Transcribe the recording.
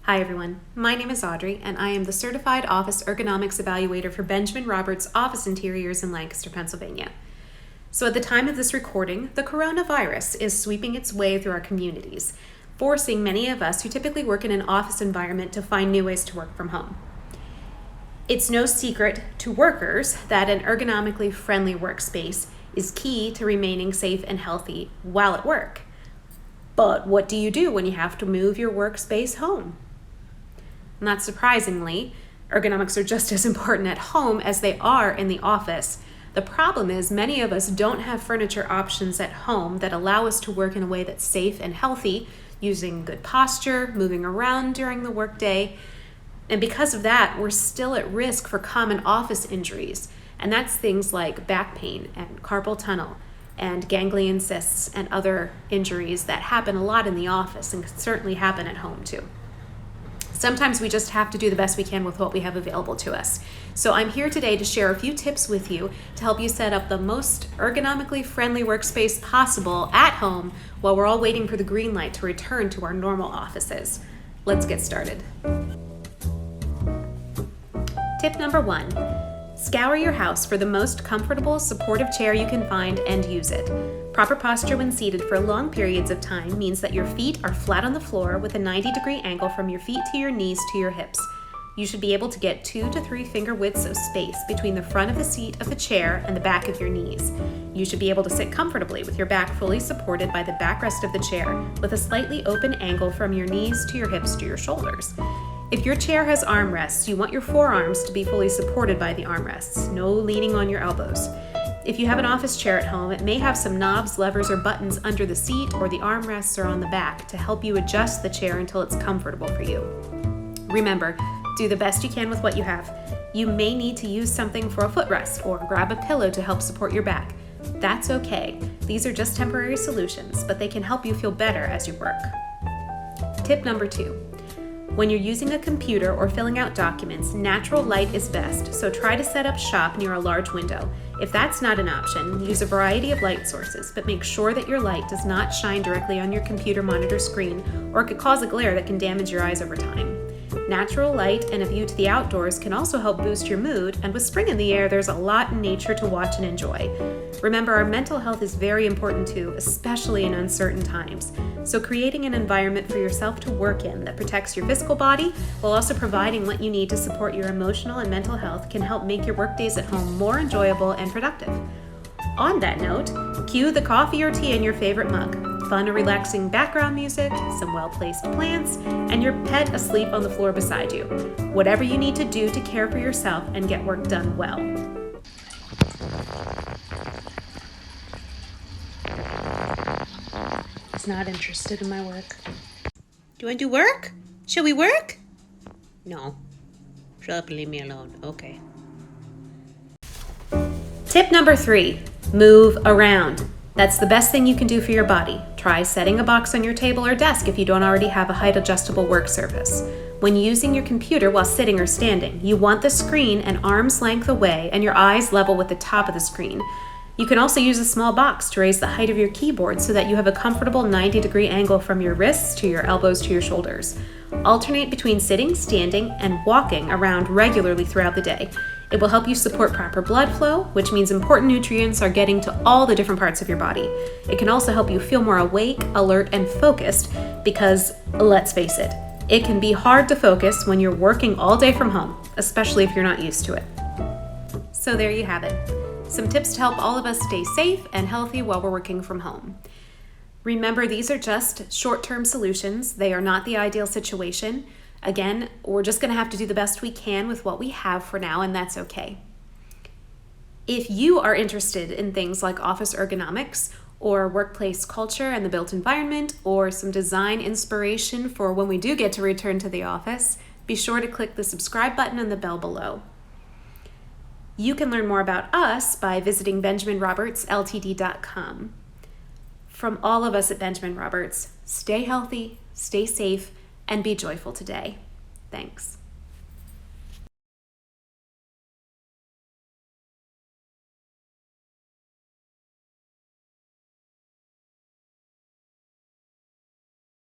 Hi everyone, my name is Audrey and I am the Certified Office Ergonomics Evaluator for Benjamin Roberts Office Interiors in Lancaster, Pennsylvania. So at the time of this recording, the coronavirus is sweeping its way through our communities, forcing many of us who typically work in an office environment to find new ways to work from home. It's no secret to workers that an ergonomically friendly workspace is key to remaining safe and healthy while at work. But what do you do when you have to move your workspace home? Not surprisingly, ergonomics are just as important at home as they are in the office. The problem is many of us don't have furniture options at home that allow us to work in a way that's safe and healthy, using good posture, moving around during the workday. And because of that, we're still at risk for common office injuries. And that's things like back pain and carpal tunnel and ganglion cysts and other injuries that happen a lot in the office and can certainly happen at home too. Sometimes we just have to do the best we can with what we have available to us. So I'm here today to share a few tips with you to help you set up the most ergonomically friendly workspace possible at home while we're all waiting for the green light to return to our normal offices. Let's get started. Tip number 1. Scour your house for the most comfortable, supportive chair you can find and use it. Proper posture when seated for long periods of time means that your feet are flat on the floor with a 90-degree angle from your feet to your knees to your hips. You should be able to get 2 to 3 finger widths of space between the front of the seat of the chair and the back of your knees. You should be able to sit comfortably with your back fully supported by the backrest of the chair with a slightly open angle from your knees to your hips to your shoulders. If your chair has armrests, you want your forearms to be fully supported by the armrests, no leaning on your elbows. If you have an office chair at home, it may have some knobs, levers, or buttons under the seat or the armrests or on the back to help you adjust the chair until it's comfortable for you. Remember, do the best you can with what you have. You may need to use something for a footrest or grab a pillow to help support your back. That's okay. These are just temporary solutions, but they can help you feel better as you work. Tip number 2. When you're using a computer or filling out documents, natural light is best, so try to set up shop near a large window. If that's not an option, use a variety of light sources, but make sure that your light does not shine directly on your computer monitor screen, or it could cause a glare that can damage your eyes over time. Natural light and a view to the outdoors can also help boost your mood, and with spring in the air, there's a lot in nature to watch and enjoy. Remember, our mental health is very important too, especially in uncertain times. So creating an environment for yourself to work in that protects your physical body while also providing what you need to support your emotional and mental health can help make your work days at home more enjoyable and productive. On that note, cue the coffee or tea in your favorite mug, fun or relaxing background music, some well-placed plants, and your pet asleep on the floor beside you. Whatever you need to do to care for yourself and get work done well. He's not interested in my work. Do you want to do work? Shall we work? No. Shut up and leave me alone. Okay. Tip number 3. Move around. That's the best thing you can do for your body. Try setting a box on your table or desk if you don't already have a height-adjustable work surface. When using your computer while sitting or standing, you want the screen an arm's length away and your eyes level with the top of the screen. You can also use a small box to raise the height of your keyboard so that you have a comfortable 90-degree angle from your wrists to your elbows to your shoulders. Alternate between sitting, standing, and walking around regularly throughout the day. It will help you support proper blood flow, which means important nutrients are getting to all the different parts of your body. It can also help you feel more awake, alert, and focused because, let's face it, it can be hard to focus when you're working all day from home, especially if you're not used to it. So there you have it. Some tips to help all of us stay safe and healthy while we're working from home. Remember, these are just short-term solutions. They are not the ideal situation. Again, we're just going to have to do the best we can with what we have for now, and that's okay. If you are interested in things like office ergonomics or workplace culture and the built environment or some design inspiration for when we do get to return to the office, be sure to click the subscribe button and the bell below. You can learn more about us by visiting benjaminrobertsltd.com. From all of us at Benjamin Roberts, stay healthy, stay safe, and be joyful today. Thanks.